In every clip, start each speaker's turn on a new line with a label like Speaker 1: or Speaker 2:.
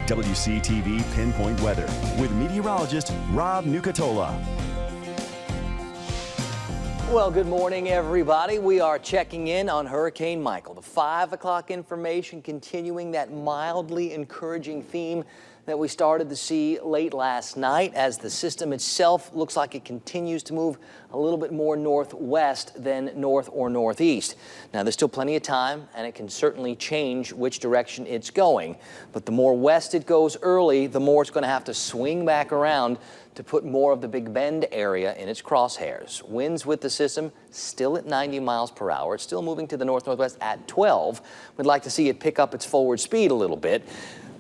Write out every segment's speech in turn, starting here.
Speaker 1: WCTV Pinpoint Weather with meteorologist Rob Nucatola.
Speaker 2: Well, good morning, everybody. We are checking in on Hurricane Michael. The 5 o'clock information continuing that mildly encouraging theme that we started to see late last night as the system itself looks like it continues to move a little bit more northwest than north or northeast. Now, there's still plenty of time, and it can certainly change which direction it's going. But the more west it goes early, the more it's going to have to swing back around to put more of the Big Bend area in its crosshairs. Winds with the system still at 90 miles per hour. It's still moving to the north-northwest at 12. We'd like to see it pick up its forward speed a little bit.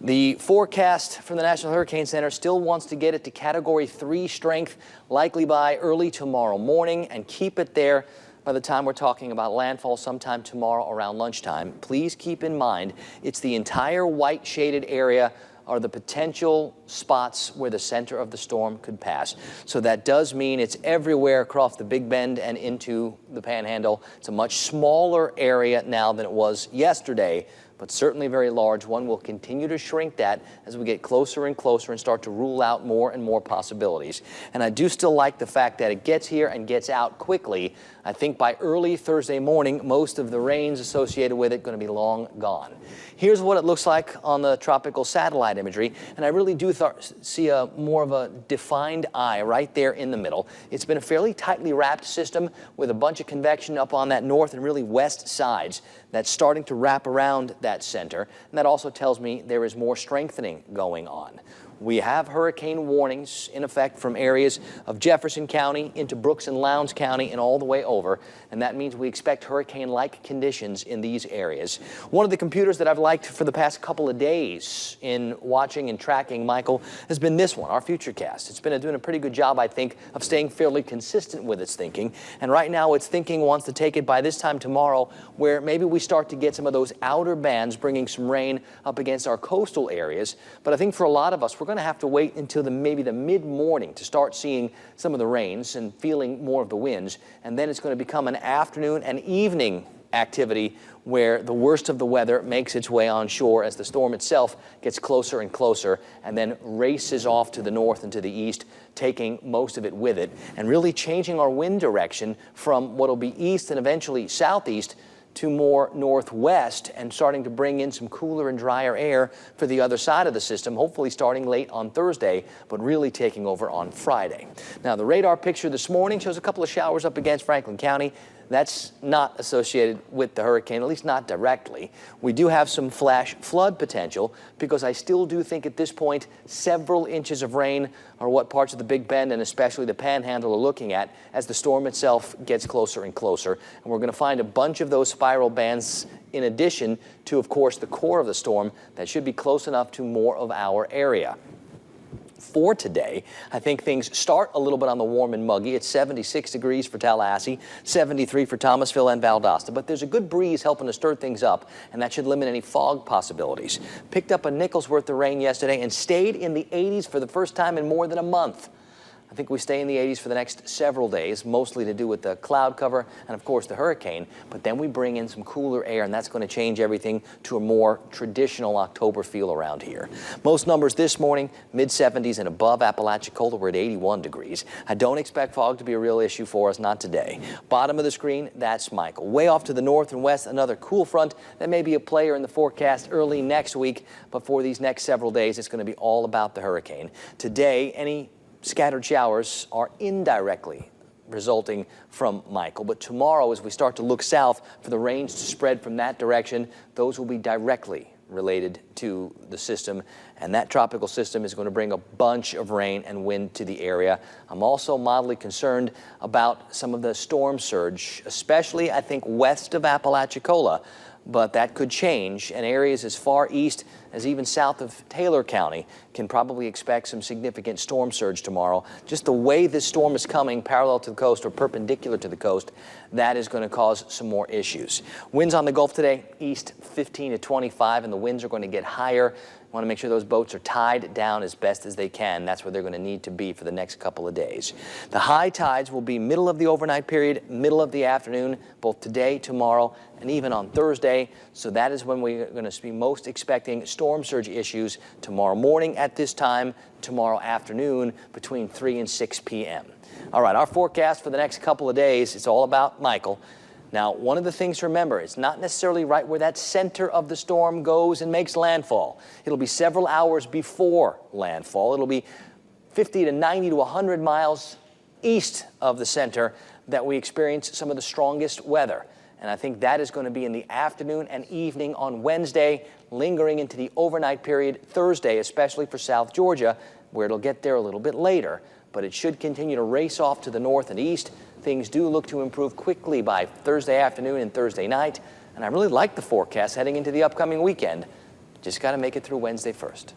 Speaker 2: The forecast from the National Hurricane Center still wants to get it to Category 3 strength, likely by early tomorrow morning, and keep it there by the time we're talking about landfall sometime tomorrow around lunchtime. Please keep in mind, it's the entire white shaded area are the potential spots where the center of the storm could pass. So that does mean it's everywhere across the Big Bend and into the Panhandle. It's a much smaller area now than it was yesterday, but certainly a very large one. We'll continue to shrink that as we get closer and closer and start to rule out more and more possibilities. And I do still like the fact that it gets here and gets out quickly. I think by early Thursday morning, most of the rains associated with it going to be long gone. Here's what it looks like on the tropical satellite imagery, and I really do see a more of a defined eye right there in the middle. It's been a fairly tightly wrapped system with a bunch of convection up on that north and really west sides that's starting to wrap around that center, and that also tells me there is more strengthening going on. We have hurricane warnings in effect from areas of Jefferson County into Brooks and Lowndes County and all the way over, and that means we expect hurricane-like conditions in these areas. One of the computers that I've liked for the past couple of days in watching and tracking Michael has been this one, our Futurecast. It's been doing a pretty good job, I think, of staying fairly consistent with its thinking, and right now its thinking wants to take it by this time tomorrow where maybe we start to get some of those outer bands bringing some rain up against our coastal areas. But I think for a lot of us, we're going to have to wait until maybe the mid-morning to start seeing some of the rains and feeling more of the winds, and then it's going to become an afternoon and evening activity where the worst of the weather makes its way on shore as the storm itself gets closer and closer and then races off to the north and to the east, taking most of it with it and really changing our wind direction from what will be east and eventually southeast to more northwest and starting to bring in some cooler and drier air for the other side of the system, hopefully starting late on Thursday, but really taking over on Friday. Now, the radar picture this morning shows a couple of showers up against Franklin County. That's not associated with the hurricane, at least not directly. We do have some flash flood potential because I still do think at this point several inches of rain are what parts of the Big Bend and especially the Panhandle are looking at as the storm itself gets closer and closer. And we're going to find a bunch of those spiral bands in addition to, of course, the core of the storm that should be close enough to more of our area. For today, I think things start a little bit on the warm and muggy. It's 76 degrees for Tallahassee, 73 for Thomasville and Valdosta, but there's a good breeze helping to stir things up, and that should limit any fog possibilities. Picked up a nickel's worth of rain yesterday and stayed in the 80s for the first time in more than a month. I think we stay in the 80s for the next several days, mostly to do with the cloud cover and, of course, the hurricane. But then we bring in some cooler air, and that's going to change everything to a more traditional October feel around here. Most numbers this morning, mid-70s and above. Apalachicola, we're at 81 degrees. I don't expect fog to be a real issue for us, not today. Bottom of the screen, that's Michael. Way off to the north and west, another cool front that may be a player in the forecast early next week. But for these next several days, it's going to be all about the hurricane. Today, any scattered showers are indirectly resulting from Michael. But tomorrow, as we start to look south for the rains to spread from that direction, those will be directly related to the system. And that tropical system is going to bring a bunch of rain and wind to the area. I'm also mildly concerned about some of the storm surge, especially, I think, west of Apalachicola. But that could change, and areas as far east as even south of Taylor County can probably expect some significant storm surge tomorrow. Just the way this storm is coming parallel to the coast or perpendicular to the coast, that is going to cause some more issues. Winds on the Gulf today, east 15 to 25, and the winds are going to get higher Want to make sure those boats are tied down as best as they can. That's where they're going to need to be for the next couple of days. The high tides will be middle of the overnight period, middle of the afternoon, both today, tomorrow, and even on Thursday. So that is when we're going to be most expecting storm surge issues tomorrow morning at this time, tomorrow afternoon between 3 and 6 p.m. All right, our forecast for the next couple of days, it's all about Michael. Now, one of the things to remember, it's not necessarily right where that center of the storm goes and makes landfall. It'll be several hours before landfall. It'll be 50 to 90 to 100 miles east of the center that we experience some of the strongest weather. And I think that is going to be in the afternoon and evening on Wednesday, lingering into the overnight period Thursday, especially for South Georgia, where it'll get there a little bit later. But it should continue to race off to the north and east. Things do look to improve quickly by Thursday afternoon and Thursday night. And I really like the forecast heading into the upcoming weekend. Just got to make it through Wednesday first.